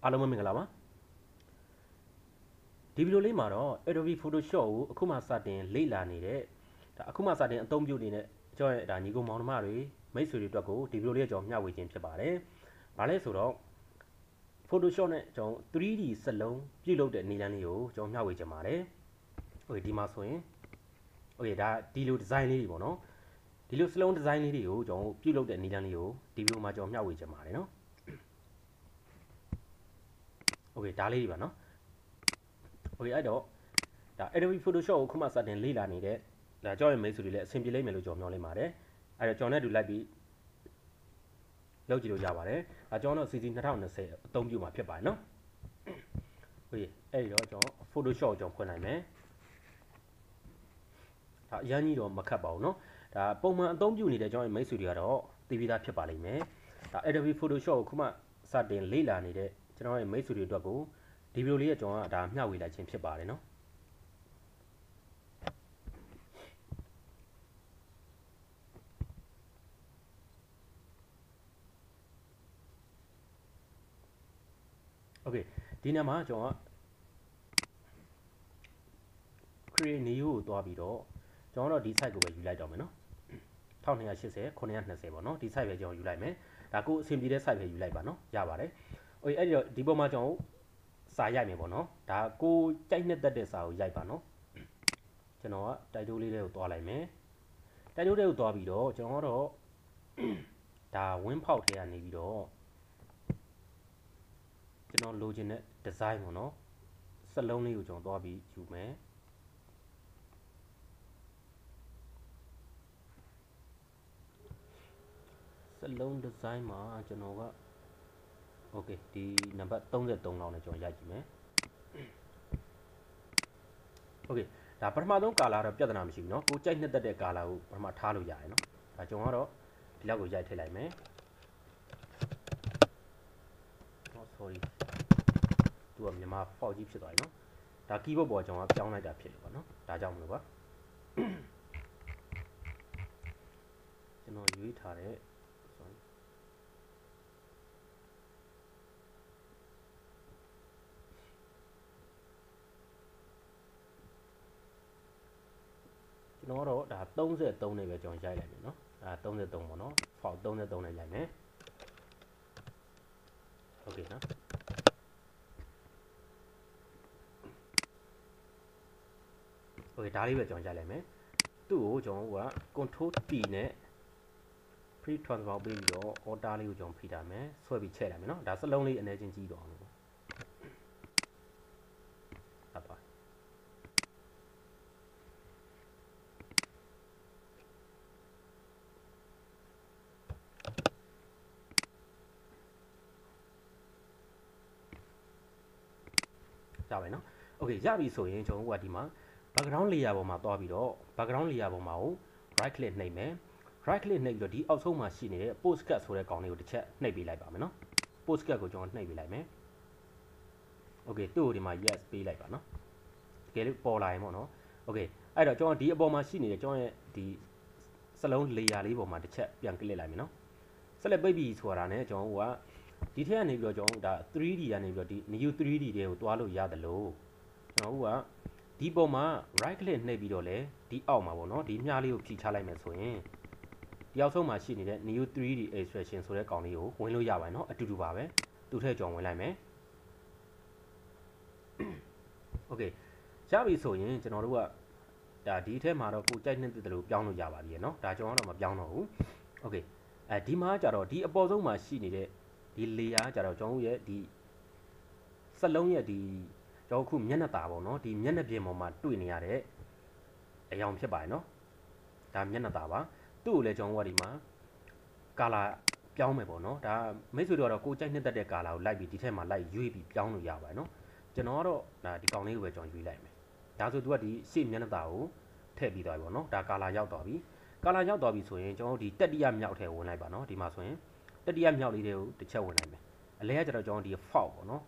အားလုံးပဲမင်္ဂလာပါဒီဗီဒီယိုလေးမှာတော့ Adobe Photoshop ကိုအခုမှစတင်လေ့လာနေတဲ့ဒါအခုမှစတင်အသုံးပြုနေတဲ့ကျွန်တော်ရဲ့ဒါညီကောင်မောင်နှမတွေမိတ်ဆွေတွေအတွက်ကိုဒီဗီဒီယိုလေးကကျွန်တော်မျှဝေခြင်းဖြစ်ပါတယ်။ဘာလဲဆိုတော့ Photoshop နဲ့ကျွန်တော် 3D စက်လုံးပြုလုပ်တဲ့နည်းလမ်းလေးကိုကျွန်တော်မျှဝေခြင်းပါတယ်။ Okay ဒီမှာဆိုရင် Okay ဒါဒီလို design လေးတွေပေါ့နော်။ဒီလိုစလုံး design လေးတွေကိုကျွန်တော်ပြုလုပ်တဲ့နည်းလမ်းလေးကိုဒီဗီဒီယိုမှာကျွန်တော်မျှဝေခြင်းပါတယ်နော်။ Okay ဒါလေးတွေပါနော်။ Okay အဲ့တော့ဒါ Adobe Photoshop ကိုခုမှစတင်လေ့လာနေတဲ့ဒါကြောင့်ရဲ့မိတ်ဆွေတွေလည်းအဆင်ပြေလိမ့်မယ်လို့ကျွန်တော်မျှော်လင့်ပါတယ်။အဲ့တော့ကျွန်တော်နဲ့အတူလိုက်ပြီးလုပ်ကြည့်လို့ရပါတယ်။ဒါကျွန်တော်တို့ CC 2020အသုံးပြုမှာဖြစ်ပါတယ်နော်။ Okay အဲ့ဒီတော့ကျွန်တော် Photoshop ကိုကျွန်တော်ဖွင့်လိုက်မယ်။ဒါအရင်ကြီးတော့မခတ်ပါဘူးနော်။ဒါပုံမှန်အသုံးပြုနေတဲ့ကျွန်တော်ရဲ့မိတ်ဆွေတွေကတော့သိပြီးသားဖြစ်ပါလိမ့်မယ်။ဒါ Adobe Photoshop ကိုခုမှစတင်လေ့လာနေတဲ့ကျွန်တော်ရဲ့မိတ်ဆွေတွေအတွက်ကိုဒီဗီဒီယိုလေးကကျွန်တော်ကဒါမျှဝေလိုက်ခြင်းဖြစ်ပါတယ်နော်โอเคဒီနေ့မှာကျွန်တော်က create new ကိုတွားပြီးတော့ကျွန်တော်တို့ဒီ site ကိုပဲယူလိုက်တော့မယ်နော်1280 920ပေါ့နော်ဒီ site ပဲကျွန်တော်ယူလိုက်မယ်ဒါကိုအဆင်ပြေတဲ့ site ပဲယူလိုက်ပါနော်ရပါတယ်โอเคအဲ့ဒီတော့ဒီပုံမှာကျွန်တော်စာရိုက်မယ်ပေါ့နော်ဒါကိုကြိုက်နှစ်သက်တဲ့စာကိုရိုက်ပါနော်ကျွန်တော်ကတိုက်တိုးလေးတွေကိုတွားလိုက်မယ်တိုက်တိုးတွေကိုတွားပြီးတော့ကျွန်တော်ကတော့ဒါဝင်းဖောက်ထဲကနေပြီးတော့ကျွန်တော်လိုချင်တဲ့ design ပေါ့နော်စက်လုံးလေးကိုကျွန်တော်တွားပြီးယူမယ်စက်လုံး design မှာကျွန်တော်က okay ဒီနံပါတ်33လောက်နဲ့ကျွန်တော်ရိုက်ကြည့်မယ် okay ဒါပထမဆုံး color တော့ပြဿနာမရှိဘူးเนาะကိုကြိုက်နှစ်သက်တဲ့ color ကိုပထမထားလို့ရတယ်เนาะဒါကျွန်တော်ကတော့ဒီလောက်ကိုရိုက်ထည့်လိုက်မယ် oh sorry သူကမြန်မာ font ကြီးဖြစ်သွားပြီเนาะဒါ keyboard ပေါ်ကျွန်တော်ကပြောင်းလိုက်တာဖြစ်လို့ပါเนาะဒါကြောင့်မလို့ပါကျွန်တော်ရွေးထားတဲ့ sorry ကျွန်တော်တော့ဒါ33နဲ့ပဲကျွန်တော်ရိုက်လိုက်မယ်เนาะဒါ33ပေါ့เนาะ font 33နဲ့ရိုက်မယ် okay เนาะokay ဒါလေးပဲကျွန်တော်ရိုက်လိုက်မယ်သူ့ကိုကျွန်တော်က control T နဲ့ pre transform ပေးပြီးတော့ order လေးကိုကျွန်တော်ဖိထားမယ်ဆွဲပြီးချဲ့လိုက်မယ်เนาะဒါစလုံးလေးအနေချင်းကြီးတော့အောင်လို့ဟုတ်ပါရပါပြီเนาะ okay ရပြီဆိုရင်ကျွန်တော်ကဒီမှာ background layer ပေါ်မှာသွားပြီးတော့ background layer ပေါ်မှာကို right click နှိပ်မယ် right click နှိပ်ပြီးတော့ဒီအောက်ဆုံးမှာရှိနေတဲ့ postcard ဆိုတဲ့ကောင်လေးကိုတစ်ချက်နှိပ်ပေးလိုက်ပါမယ်เนาะ postcard ကိုကျွန်တော်နှိပ်ပေးလိုက်မယ် okay သူ့ကိုဒီမှာ yes ပေးလိုက်ပါเนาะတကယ်လို့ပေါ်လာရင်ပေါ့เนาะ okay အဲ့တော့ကျွန်တော်ဒီအပေါ်မှာရှိနေတဲ့ကျွန်တော်ရဲ့ဒီစလုံး layer လေးပေါ်မှာတစ်ချက်ပြန် click လိုက်မယ်เนาะဆက်လက်ပိတ်ပြီးဆိုတာနဲ့ကျွန်တော်ကဒီထက်ကနေပြီးတော့ကျွန်တော်ဒါ 3D ကနေပြီးတော့ဒီ new 3D တွေကိုတွားလို့ရတယ်လို့ကျွန်တော်ကဒီပုံမှာ right click နှိပ်ပြီးတော့လေဒီအောက်မှာပေါ့နော်ဒီမြားလေးကိုဖြီးချလိုက်မယ်ဆိုရင်ဒီအောက်ဆုံးမှာရှိနေတဲ့ new 3D extraction ဆိုတဲ့ကောင်လေးကိုဝင်လို့ရပါတယ်เนาะအတူတူပါပဲသူ့ထည့်ကြောင်ဝင်လိုက်မယ် okay ရပြီဆိုရင်ကျွန်တော်တို့ကဒါဒီထဲမှာတော့ကိုကြိုက်နေတဲ့လို့ပြောင်းလို့ရပါသေးတယ်เนาะဒါကျွန်တော်တော့မပြောင်းတော့ဘူး okay ဒီမှာကြတော့ဒီအပေါ်ဆုံးမှာရှိနေတဲ့ဒီ layer ကြတော့ကျွန်တော်ရဲ့ဒီစက်လုံးရဲ့ဒီကျွန်တော်ခုမျက်နှာตาပေါ့နော်ဒီမျက်နှာပြင်ပေါ်မှာတွေ့နေရတဲ့အယောင်ဖြစ်ပါတယ်နော်ဒါမျက်နှာตาပါသူ့ကိုလည်းကျွန်တော်ကဒီမှာ color ပြောင်းမယ်ပေါ့နော်ဒါမိတ်ဆွေတို့ကတော့ကိုကြိုက်နှစ်သက်တဲ့ color ကိုလိုက်ပြီးဒီထက်မှာလိုက်ရွေးပြီးပြောင်းလို့ရပါတယ်နော်ကျွန်တော်ကတော့ဒါဒီကောင်လေးကိုပဲကျွန်တော်ရွေးလိုက်မယ်ဒါဆိုသူကဒီရှေ့မျက်နှာตาကိုထည့်ပြီးသွားပြီပေါ့နော်ဒါ color ရောက်သွားပြီ color ရောက်သွားပြီဆိုရင်ကျွန်တော်ဒီတတိယမြောက်ထဲဝင်လိုက်ပါနော်ဒီမှာဆိုရင်တတိယမြောက်လေးတွေကိုတစ်ချက်ဝင်လိုက်မယ်အလဲကကျတော့ကျွန်တော်ဒီ font ပေါ့နော်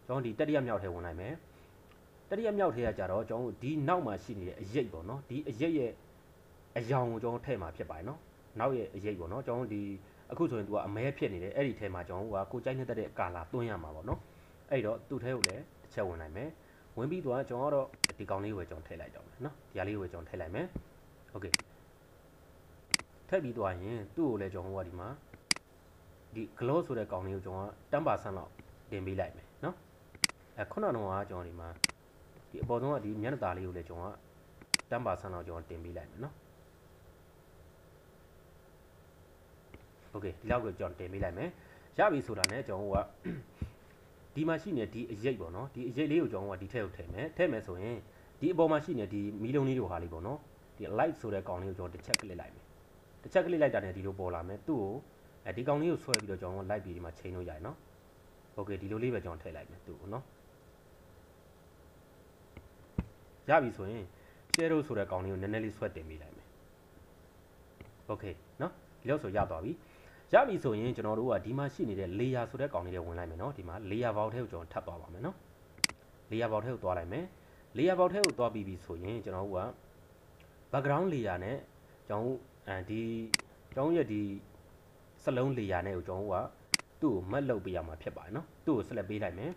ကျွန်တော်ဒီတတိယမြောက်ထဲဝင်လိုက်မယ်တတိယမြောက်ထဲကကြတော့ကျွန်တော်ဒီနောက်မှာရှိနေတဲ့အရိပ်ပေါ့နော်ဒီအရိပ်ရဲ့အယောင်ကိုကျွန်တော်ထည့်မှာဖြစ်ပါတယ်နော်နောက်ရဲ့အရိပ်ပေါ့နော်ကျွန်တော်ဒီ အခုဆိုရင် तू ကအမဲဖြစ်နေတယ်အဲ့ဒီထဲမှာကျွန်တော်တို့ကကိုကြိုက်နေတဲ့ကာလာသွင်းရမှာပေါ့နော်အဲ့တော့သူ့ထဲကိုလည်းတစ်ချက်ဝင်လိုက်မယ်ဝင်ပြီးတော့ကျွန်တော်တော့ဒီကောင်လေးကိုပဲကျွန်တော်ထည့်လိုက်တော့မယ်နော်ဒီဟာလေးကိုပဲကျွန်တော်ထည့်လိုက်မယ်โอเคထည့်ပြီးသွားရင်သူ့ကိုလည်းကျွန်တော်တို့ကဒီမှာဒီ glow ဆိုတဲ့ကောင်လေးကိုကျွန်တော်10%လောက်တင်ပေးလိုက်မယ်နော်ခုနကတော့ကျွန်တော်ဒီမှာဒီအပေါ်ဆုံးကဒီမျက်နှာသားလေးကိုလည်းကျွန်တော်10%လောက်ကျွန်တော်တင်ပေးလိုက်မယ်နော်โอเคဒီလောက်ကိုကျွန်တော်တင်ပေးလိုက်မယ်ရပြီဆိုတာ ਨੇ ကျွန်တော်ကဒီမှာရှိနေဒီအရိပ်ပေါ့နော်ဒီအရိပ်လေးကိုကျွန်တော်ကဒီထည့်ကိုထည့်မယ်ဆိုရင်ဒီအပေါ်မှာရှိနေဒီမီးလုံးလေးတို့ဟာလေးပေါ့နော်ဒီ light ဆိုတဲ့ကောင်လေးကိုကျွန်တော်တစ်ချက်ကလစ်လိုက်မယ်တစ်ချက်ကလစ်လိုက်တာ ਨੇ ဒီလိုပေါ်လာမယ်သူ့ကိုဒီကောင်လေးကိုဆွဲပြီးတော့ကျွန်တော် light ပြီးဒီမှာချိန်လို့ရတယ်နော်โอเคဒီလိုလေးပဲကျွန်တော်ထည့်လိုက်မယ်သူ့ကိုနော်ရပြီဆိုရင် shadow ဆိုတဲ့ကောင်လေးကိုနည်းနည်းလေးဆွဲတင်ပေးလိုက်မယ်โอเคနော်ဒီလောက်ဆိုရသွားပြီရပြီဆိုရင်ကျွန်တော်တို့ကဒီမှာရှိနေတဲ့ layer ဆိုတဲ့ကောင်လေးတွေဝင်လိုက်မယ်နော်ဒီမှာ layer box ထဲကိုကျွန်တော်ထပ်သွားပါမယ်နော် layer box ထဲကိုသွားလိုက်မယ် layer box ထဲကိုသွားပြီးပြီဆိုရင်ကျွန်တော်တို့က background layer နဲ့ကျွန်တော်ဒီကျွန်တော်ရဲ့ဒီစလုံး layer နဲ့ကိုကျွန်တော်တို့ကသူ့ကိုမတ်လုပ်ပေးရမှာဖြစ်ပါတယ်နော်သူ့ကို select ပေးလိုက်မယ်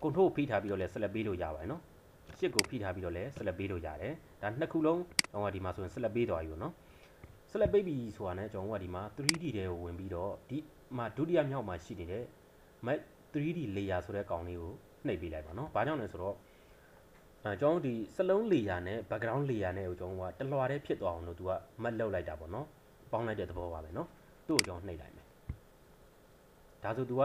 control ဖိထားပြီးတော့လည်း select ပေးလို့ရပါတယ်နော်ရှစ်ကိုဖိထားပြီးတော့လည်း select ပေးလို့ရတယ်ဒါနှစ်ခုလုံးကျွန်တော်ကဒီမှာဆိုရင် select ပေးသွားပြီပေါ့နော်select ပေးပြီးဆိုတာနဲ့ကျွန်တော်ကဒီမှာ 3D ထဲကိုဝင်ပြီးတော့ဒီမှာဒုတိယမြောက်မှာရှိနေတဲ့ map 3D layer ဆိုတဲ့ကောင်လေးကိုနှိပ်ပေးလိုက်ပါနော်။ဘာကြောင့်လဲဆိုတော့ကျွန်တော်ဒီစလုံး layer နဲ့ background layer နဲ့ကိုကျွန်တော်ကတလွားတည်းဖြစ်သွားအောင်လို့သူက map လောက်လိုက်တာပေါ့နော်။ပေါင်းလိုက်တဲ့သဘောပါပဲနော်။သူ့ကိုကျွန်တော်နှိပ်လိုက်မယ်။ဒါဆိုသူက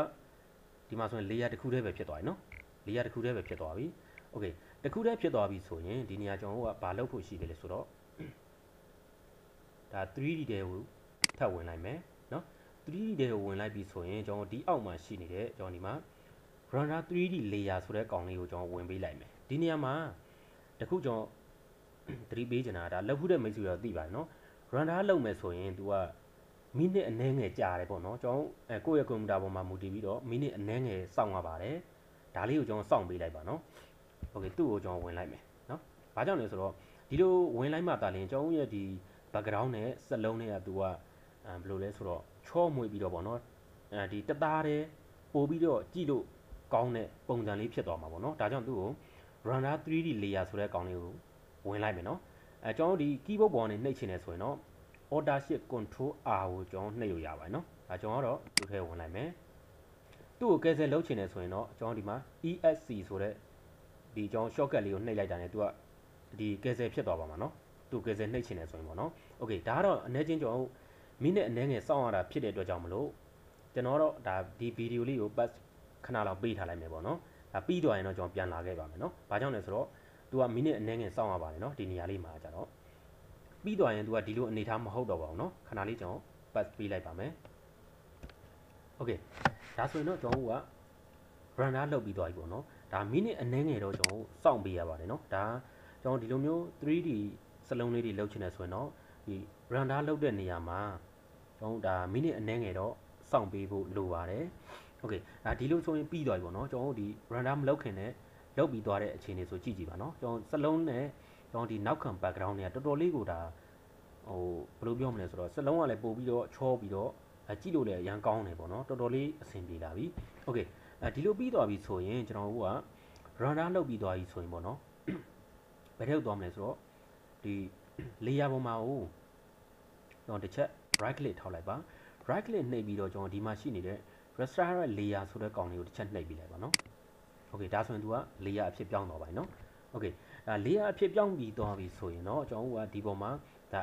ဒီမှာဆိုရင် layer တစ်ခုတည်းပဲဖြစ်သွားပြီနော်။ layer တစ်ခုတည်းပဲဖြစ်သွားပြီ။ Okay တစ်ခုတည်းဖြစ်သွားပြီဆိုရင်ဒီနေရာကျွန်တော်ကဘာလုပ်ဖို့ရှိတယ်လဲဆိုတော့ဒါ 3D တဲကိုထပ်ဝင်လိုက်မယ်နော် 3D တဲကိုဝင်လိုက်ပြီဆိုရင်ကျွန်တော်ဒီအောက်မှာရှိနေတဲ့ကျွန်တော်ဒီမှာ render 3D layer ဆိုတဲ့ကောင်လေးကိုကျွန်တော်ဝင်ပေးလိုက်မယ်ဒီနေရာမှာတခုကျွန်တော်သတိပေးချင်တာဒါလောက်ခုတဲ့မိတ်ဆွေတော့သိပါတယ်နော် render လုပ်မယ်ဆိုရင် तू ကမိနစ်အနည်းငယ်ကြာတယ်ပေါ့နော်ကျွန်တော်ကိုယ့်ရဲ့ကွန်ပျူတာပေါ်မှာမူတည်ပြီးတော့မိနစ်အနည်းငယ်စောင့်ရပါတယ်ဒါလေးကိုကျွန်တော်စောင့်ပေးလိုက်ပါနော် Okay သူ့ကိုကျွန်တော်ဝင်လိုက်မယ်နော်ဘာကြောင့်လဲဆိုတော့ဒီလိုဝင်လိုက်မှသာလျှင်ကျွန်တော်ရဲ့ဒီ background နဲ့စက်လုံးတွေက तू ကဘယ်လိုလဲဆိုတော့ချောမွေ့ပြီးတော့ပေါ့နော်ဒီတသားတည်းပို့ပြီးတော့ကြည့်လို့ကောင်းတဲ့ပုံစံလေးဖြစ်သွားမှာပေါ့နော်ဒါကြောင့်သူ့ကို render 3D layer ဆိုတဲ့ကောင်လေးကိုဝင်လိုက်မယ်နော်ကျွန်တော်ဒီ keyboard ပေါ်ကနေနှိပ်ချင်တယ်ဆိုရင်တော့ Alt Shift Control R ကိုကျွန်တော်နှိပ်လို့ရပါတယ်နော်ဒါကျွန်တော်ကတော့သူ့ထဲဝင်လိုက်မယ်သူ့ကို cancel လုပ်ချင်တယ်ဆိုရင်တော့ကျွန်တော်ဒီမှာ ESC ဆိုတဲ့ဒီကျွန်တော် shortcut လေးကိုနှိပ်လိုက်တာနဲ့သူကဒီ cancel ဖြစ်သွားပါမှာနော်သူ cancel နှိပ်ချင်တယ်ဆိုရင်ပေါ့နော် Okay ဒါကတော့အနေချင်းကျွန်တော်မိနစ်အနည်းငယ်စောင့်ရတာဖြစ်တဲ့အတွက်ကြောင့်မလို့ကျွန်တော်တော့ဒါဒီဗီဒီယိုလေးကိုပတ်ခဏလောက်ပေးထားလိုက်မယ်ပေါ့နော်ဒါပြီးတော့ရင်တော့ကျွန်တော်ပြန်လာခဲ့ပါမယ်နော်ဘာကြောင့်လဲဆိုတော့ तू ကမိနစ်အနည်းငယ်စောင့်ရပါတယ်နော်ဒီနေရာလေးမှာကြတော့ပြီးတော့ရင် तू ကဒီလိုအနေထားမဟုတ်တော့ပါဘူးနော်ခဏလေးကျွန်တော်ပတ်ပေးလိုက်ပါမယ် Okay ဒါဆိုရင်တော့ကျွန်တော်က render လုပ်ပြီးသွားပြီပေါ့နော်ဒါမိနစ်အနည်းငယ်တော့ကျွန်တော်စောင့်ပေးရပါတယ်နော်ဒါကျွန်တော်ဒီလိုမျိုး 3D စလုံးလေးတွေလုပ်ချင်တယ်ဆိုရင်တော့ဒီ render လုပ်တဲ့နေရာမှာကျွန်တော်ဒါမိနစ်အနည်းငယ်တော့စောင့်ပေးဖို့လိုပါတယ်โอเคဒါဒီလိုဆိုရင်ပြီးသွားပြီပေါ့နော်ကျွန်တော်ဒီ render မလုပ်ခင်နဲ့လုပ်ပြီးသွားတဲ့အခြေအနေဆိုကြည့်ကြည့်ပါနော်ကျွန်တော်စလုံးနဲ့ကျွန်တော်ဒီနောက်ခံ background တွေကတော်တော်လေးကိုဒါဟိုဘယ်လိုပြောမလဲဆိုတော့စလုံးကလည်းပို့ပြီးတော့ချောပြီးတော့ကြည့်လို့လည်းအရန်ကောင်းတယ်ပေါ့နော်တော်တော်လေးအဆင်ပြေလာပြီโอเคဒီလိုပြီးသွားပြီဆိုရင်ကျွန်တော်တို့က render လုပ်ပြီးသွားပြီဆိုရင်ပေါ့နော်ဘယ်ထဲကိုသွားမလဲဆိုတော့ဒီ layer ပေါ်မှာကိုကျွန်တော်တစ်ချက် right click ထောက်လိုက်ပါ right click နှိပ်ပြီးတော့ကျွန်တော်ဒီမှာရှိနေတဲ့ raster layer ဆိုတဲ့ကောင်လေးကိုတစ်ချက်နှိပ်ပြီးလိုက်ပါနော် Okay ဒါဆိုရင် तू က layer အဖြစ်ပြောင်းသွားပါပြီနော် Okay ဒါ layer အဖြစ်ပြောင်းပြီးသွားပြီဆိုရင်တော့ကျွန်တော်တို့ကဒီပေါ်မှာဒါ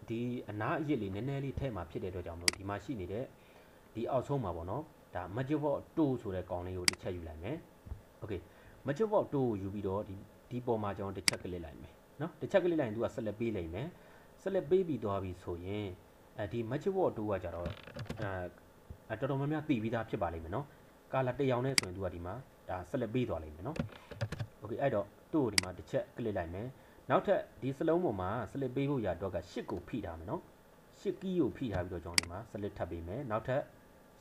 ဒီအနားအရစ်လေးနည်းနည်းလေးထည့်မှာဖြစ်တဲ့အတွက်ကြောင့်မလို့ဒီမှာရှိနေတဲ့ဒီအောက်ဆုံးမှာပေါ့နော်ဒါ magic box 2ဆိုတဲ့ကောင်လေးကိုတစ်ချက်ယူလိုက်မယ် Okay magic box 2ကိုယူပြီးတော့ဒီပေါ်မှာကျွန်တော်တစ်ချက်ကလစ်လိုက်မယ်နော်တစ်ချက်ကလစ်လိုက်ရင် तू က select ပေးလိုက်မယ် select ပေးပြီးသွားပြီဆိုရင်ဒီ magic box 2ကကြတော့တော်တော်များများသိပြီးသားဖြစ်ပါလိမ့်မယ်နော်ကာလာတစ်ယောင်နဲ့ဆိုရင် तू ကဒီမှာဒါ select ပေးသွားလိမ့်မယ်နော် Okay အဲ့တော့သူ့ကိုဒီမှာတစ်ချက်ကလစ်လိုက်မယ်နောက်ထပ်ဒီစလုံးပေါ်မှာ select ပေးဖို့ရတော့က8ကိုဖိထားမယ်နော်8 key ကိုဖိထားပြီးတော့ကျွန်တော်ဒီမှာ select ထပ်ပေးမယ်နောက်ထပ်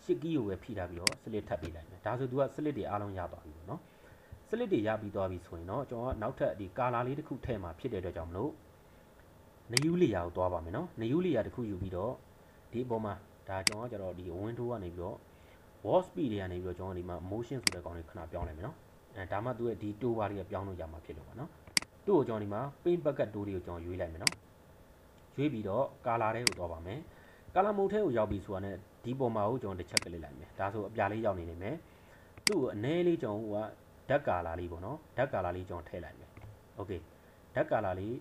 8 key ကိုပဲဖိထားပြီးတော့ select ထပ်ပေးလိုက်မယ်ဒါဆို तू က select တွေအားလုံးရသွားပြီပေါ့နော် select တွေရပြီးသွားပြီဆိုရင်တော့ကျွန်တော်ကနောက်ထပ်ဒီ color လေးတစ်ခုထည့်မှာဖြစ်တဲ့အတွက်ကြောင့်မလို့နယူး layer ကိုသွားပါမယ်နော်နယူး layer တစ်ခုယူပြီးတော့ဒီအပေါ်မှာ ဒါကျွန်တော်ကကျတော့ဒီ window ကနေပြီးတော့ wall speed တွေကနေပြီးတော့ကျွန်တော်ဒီမှာ motion ဆိုတဲ့ကောင်လေးခဏပြောင်းလိုက်မယ်နော်ဒါမှသူ့ရဲ့ဒီ tool bar တွေကပြောင်းလို့ရမှာဖြစ်လို့ပါနော်သူ့ကိုကျွန်တော်ဒီမှာ paint bucket tool တွေကိုကျွန်တော်ရွေးလိုက်မယ်နော်ရွေးပြီးတော့ color တွေကိုသွားပါမယ် color mode ထဲကိုရောက်ပြီဆိုတာနဲ့ဒီပုံမှာကိုကျွန်တော်တစ်ချက်ကလစ်လိုက်မယ်ဒါဆိုအပြာလေးရောက်နေနေမယ်သူ့ကိုအနည်းလေးကျွန်တော်ကဓာတ် color လေးပေါ့နော်ဓာတ် color လေးကျွန်တော်ထည့်လိုက်မယ် okay ဓာတ် color လေး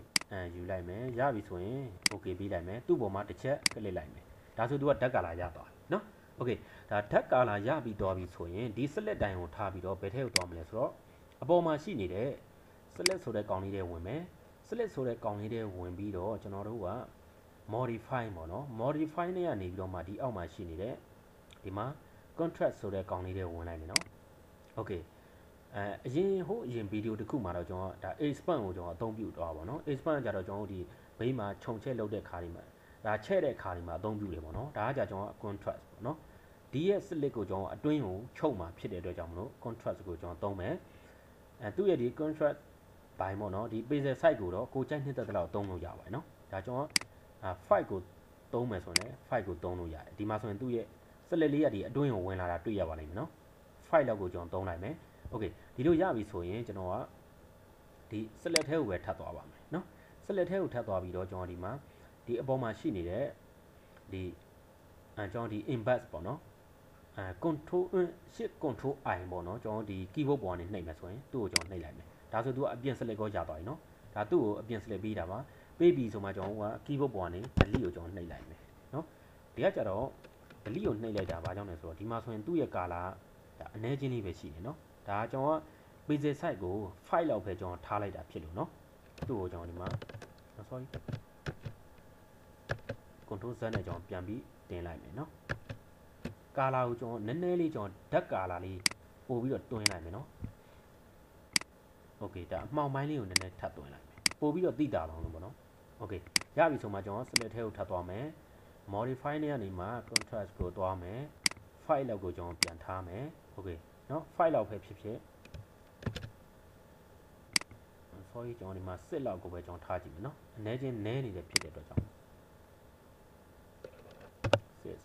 ယူလိုက်မယ်ရပြီဆိုရင် okay ပြီးလိုက်မယ်သူ့ပုံမှာတစ်ချက်ကလစ်လိုက်မယ်ဒါဆိုသူကဓာတ် color ရသွားပြီနော် okay ဒါဓာတ် color ရပြီးသွားပြီဆိုရင်ဒီ select တိုင်ကိုထားပြီးတော့ဘယ်ထဲကိုသွားမလဲဆိုတော့အပေါ်မှာရှိနေတဲ့ select ဆိုတဲ့ကောင်လေးတွေဝင်မယ် select ဆိုတဲ့ကောင်လေးတွေဝင်ပြီးတော့ကျွန်တော်တို့က modify ပေါ့နော် modify နဲ့ကနေပြီးတော့မှဒီအောက်မှာရှိနေတဲ့ဒီမှာ contrast ဆိုတဲ့ကောင်လေးတွေဝင်လိုက်မယ်နော် okay အရင်ဗီဒီယိုတစ်ခုမှာတော့ကျွန်တော်ဒါ expand ကိုကျွန်တော်အသုံးပြုတော့ပါဘောနော် expand ကြတော့ကျွန်တော်ဒီဘေးမှာခြုံချက်လုပ်တဲ့ခါဒီမှာဒါချဲ့တဲ့ခါဒီမှာအသုံးပြုတယ်ပေါ့နော်ဒါကကြကျွန်တော် contrast ပေါ့နော်ဒီရဲ့ select ကိုကျွန်တော်အတွင်းကိုချုပ်မှာဖြစ်တဲ့အတွက်ကြောင့်မလို့ contrast ကိုကျွန်တော်သုံးမယ်သူ့ရဲ့ဒီ contrast ဘိုင်းပေါ့နော်ဒီ pixel size ကိုတော့ကိုကြိုက်နှစ်သက်တဲ့လောက်သုံးလို့ရပါတယ်နော်ဒါကျွန်တော်5ကိုသုံးမယ်ဆိုရင်5ကိုသုံးလို့ရတယ်ဒီမှာဆိုရင်သူ့ရဲ့ select လေးကဒီအတွင်းကိုဝင်လာတာတွေ့ရပါလိမ့်မယ်နော်5လောက်ကိုကျွန်တော်သုံးလိုက်မယ် okay ဒီလိုရပြီဆိုရင်ကျွန်တော်ကဒီ select ထဲကိုပဲထပ်သွားပါမယ်နော် select ထဲကိုထပ်သွားပြီးတော့ကျွန်တော်ဒီမှာဒီအပေါ်မှာရှိနေတဲ့ဒီကျွန်တော်ဒီ embed ပေါ့နော်control shift control i ပေါ့နော်ကျွန်တော်ဒီ keyboard ပေါ်ကနေနှိပ်မယ်ဆိုရင်သူ့ကိုကျွန်တော်နှိပ်လိုက်မယ်ဒါဆိုသူကအပြင် select ကိုရသွားပြီနော်ဒါသူ့ကိုအပြင် select ပေးတာပါပေးပြီဆိုမှကျွန်တော်က keyboard ပေါ်ကနေ delete ကိုကျွန်တော်နှိပ်လိုက်မယ်နော်ဒီကကြတော့ delete ကိုနှိပ်လိုက်တာဘာကြောင့်လဲဆိုတော့ဒီမှာဆိုရင်သူ့ရဲ့ color ဒါအနည်းချင်းလေးပဲရှိတယ်နော်ဒါကျွန်တော်က pixel size ကို5လောက်ပဲကျွန်တော်ထားလိုက်တာဖြစ်လို့နော်သူ့ကိုကျွန်တော်ဒီမှာ sorry control z နဲ့ကျွန်တော်ပြန်ပြီးတင်လိုက်မယ်နော် color ကိုကျွန်တော်နည်းနည်းလေးကျွန်တော်ဓာတ် color လေးပို့ပြီးတော့တွင်းလိုက်မယ်နော် okay ဒါအမှောင်ပိုင်းလေးကိုနည်းနည်းထပ်တွင်းလိုက်မယ်ပို့ပြီးတော့သိတာလောင်းလို့ပေါ့နော် okay ရပြီဆိုမှကျွန်တော် select ထဲကိုထပ်သွားမယ် modify နဲ့ကနေမှ contrast ကိုသွားမယ် file လောက်ကိုကျွန်တော်ပြန်ထားမယ် okay နော် file လောက်ပဲဖြစ်ဖြစ် sorry ကျွန်တော်ဒီမှာစစ်လောက်ကိုပဲကျွန်တော်ထားကြည့်မယ်နော်အနည်းချင်းနည်းနေတဲ့ဖြစ်တဲ့အတွက်ကြောင့် sys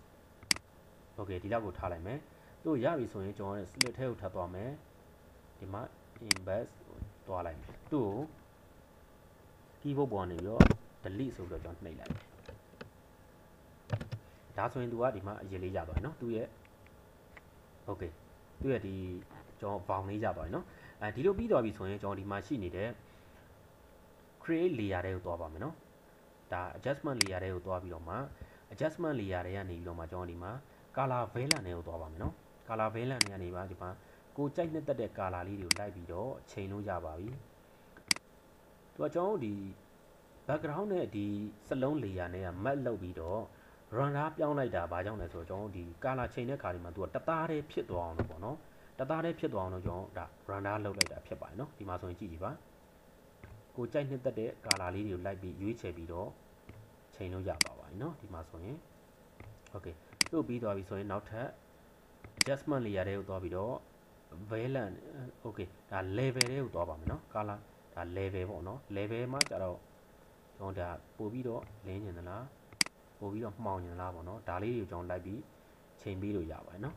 okay ဒီလောက်ကိုထားလိုက်မယ်တို့ရပြီဆိုရင်ကျွန်တော် select ထဲကိုထပ်သွားမယ်ဒီမှာ embed ကိုသွားလိုက်မယ်သူ့ကို keyboard ပေါ်နေပြီးတော့ delete ဆိုပြီးတော့ကျွန်တော်နှိပ်လိုက်မယ်ဒါဆိုရင်သူကဒီမှာအရေးလေးရသွားပြီနော်သူ့ရဲ့ okay သူ့ရဲ့ဒီကျွန်တော်ဘောင်လေးရသွားပြီနော်ဒီလိုပြီးသွားပြီဆိုရင်ကျွန်တော်ဒီမှာရှိနေတဲ့ create layer တွေကိုသွားပါမယ်နော်ဒါ adjustment layer တွေကိုသွားပြီးတော့မှ adjustment layer တွေကနေပြီးတော့မှကျွန်တော်ဒီမှာ color value တွေကိုသွားပါမယ်နော် color value တွေကနေပါဒီမှာကိုကြိုက်နှစ်သက်တဲ့ color လေးတွေကိုလိုက်ပြီးတော့ချိန်လို့ရပါပြီသူကကျွန်တော်တို့ဒီ background နဲ့ဒီစလုံး layer နဲ့က map လုပ်ပြီးတော့ runner ပြောင်းလိုက်တာဘာကြောင့်လဲဆိုတော့ကျွန်တော်တို့ဒီ color ချိန်တဲ့ခါဒီမှာသူကတသားတည်းဖြစ်သွားအောင်လို့ပေါ့နော်တသားတည်းဖြစ်သွားအောင်လို့ကျွန်တော်ဒါ runner လုပ်လိုက်တာဖြစ်ပါတယ်နော်ဒီမှာဆိုရင်ကြည့်ကြည့်ပါကိုကြိုက်နှစ်သက်တဲ့ color လေးတွေကိုလိုက်ပြီးရွေးချယ်ပြီးတော့ချိန်လို့ရပါပါတယ်เนาะဒီမှာဆိုရင် okay တို့ပြီးသွားပြီဆိုရင်နောက်ထပ် adjustment layer တွေကိုသွားပြီးတော့ value okay ဒါ level တွေကိုသွားပါမယ်เนาะ color ဒါ level ပေါ့เนาะ level မှာကျတော့ကျွန်တော်ဒါပို့ပြီးတော့လင်းနေသလားပို့ပြီးတော့မှောင်နေလားပေါ့เนาะဒါလေးတွေကိုကျွန်တော်လိုက်ပြီးချိန်ပြီးလို့ရပါတယ်เนาะ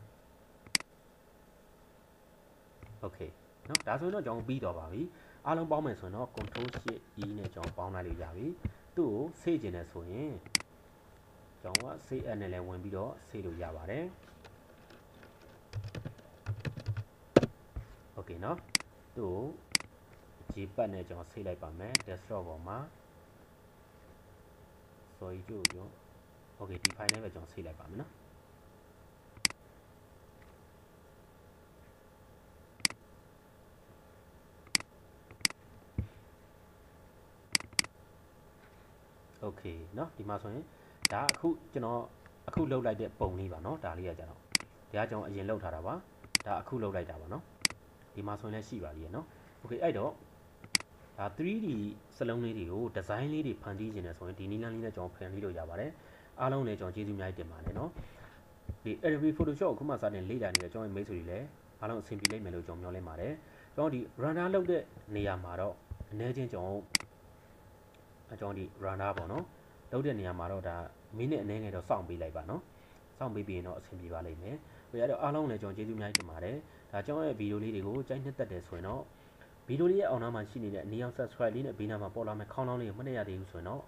okay เนาะဒါဆိုရင်တော့ကျွန်တော်ပြီးတော့ပါပြီအားလုံးပေါင်းမယ်ဆိုရင်တော့ control shift e နဲ့ကျွန်တော်ပေါင်းလိုက်လို့ရပြီသူ့ကို save ကျင်တယ်ဆိုရင်ကျွန်တော်က save as နဲ့လည်းဝင်ပြီးတော့ save လို့ရပါတယ် okay เนาะသူ့ကို Gpad နဲ့ကျွန်တော် save လိုက်ပါမယ် desktop ပေါ်မှာ sorry ကြို့ပြော okay ဒီ file နဲ့ပဲကျွန်တော် save လိုက်ပါမယ်เนาะโอเคเนาะဒီမှာဆိုရင်ဒါအခုကျွန်တော်အခုလုတ်လိုက်တဲ့ပုံလေးပါเนาะဒါလေးကကျတော့ဒါကကျွန်တော်အရင်လုတ်ထားတာပါဒါအခုလုတ်လိုက်တာပါเนาะဒီမှာဆိုရင်လည်းရှိပါသေးရဲ့เนาะโอเคအဲ့တော့ဒါ 3D စလုံးလေးတွေကို design လေးတွေဖန်တီးခြင်းနဲ့ဆိုရင်ဒီနည်းလမ်းလေးနဲ့ကျွန်တော်ဖန်တီးလို့ရပါတယ်အားလုံးလည်းကျွန်တော်ကျေးဇူးအများကြီးတင်ပါတယ်เนาะဒီ Adobe Photoshop ကိုခုမှစတင်လေ့လာနေတဲ့ကျွန်တော်ရဲ့မိတ်ဆွေတွေလည်းအားလုံးအဆင်ပြေလိမ့်မယ်လို့ကျွန်တော်မျှော်လင့်ပါတယ်ကျွန်တော်ဒီ runner လုပ်တဲ့နေရာမှာတော့အနည်းချင်းကျွန်တော်ဒီ runner ပေါ့နော်လုပ်တဲ့နေရာမှာတော့ဒါမိနစ်အနည်းငယ်တော့စောင့်ပေးလိုက်ပါနော် စောင့်ပေးပြီးရင်တော့အဆင်ပြေပါလိမ့်မယ်အဲ့တော့အားလုံးလည်းကျွန်တော်ကျေးဇူးအများကြီးတင်ပါတယ်ဒါကျွန်တော်ရဲ့ဗီဒီယိုလေးတွေကိုကြိုက်နှစ်သက်တယ်ဆိုရင်တော့ဗီဒီယိုလေးရဲ့အောက်နားမှာရှိနေတဲ့အနီအောင် subscribe လေးနဲ့ဘေးနားမှာပေါ်လာမယ့်ခေါင်းလောင်းလေးကိုမနှိပ်ရသေးဘူးဆိုရင်တော့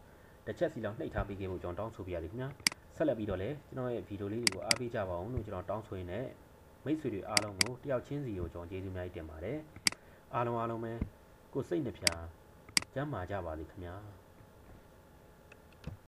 တစ်ချက်စီလောက်နှိပ်ထားပေးခဲ့ဖို့ကျွန်တော်တောင်းဆိုပြရစီခင်ဗျာဆက်လက်ပြီးတော့လည်းကျွန်တော်ရဲ့ဗီဒီယိုလေးတွေကိုအားပေးကြပါအောင်လို့ကျွန်တော်တောင်းဆိုရင်းနဲ့မိတ်ဆွေတွေအားလုံးကိုတယောက်ချင်းစီကိုကျွန်တော်ကျေးဇူးအများကြီးတင်ပါတယ်အားလုံးပဲကိုယ်စိတ်နှပြကျန်းမာကြပါစေခင်ဗျာ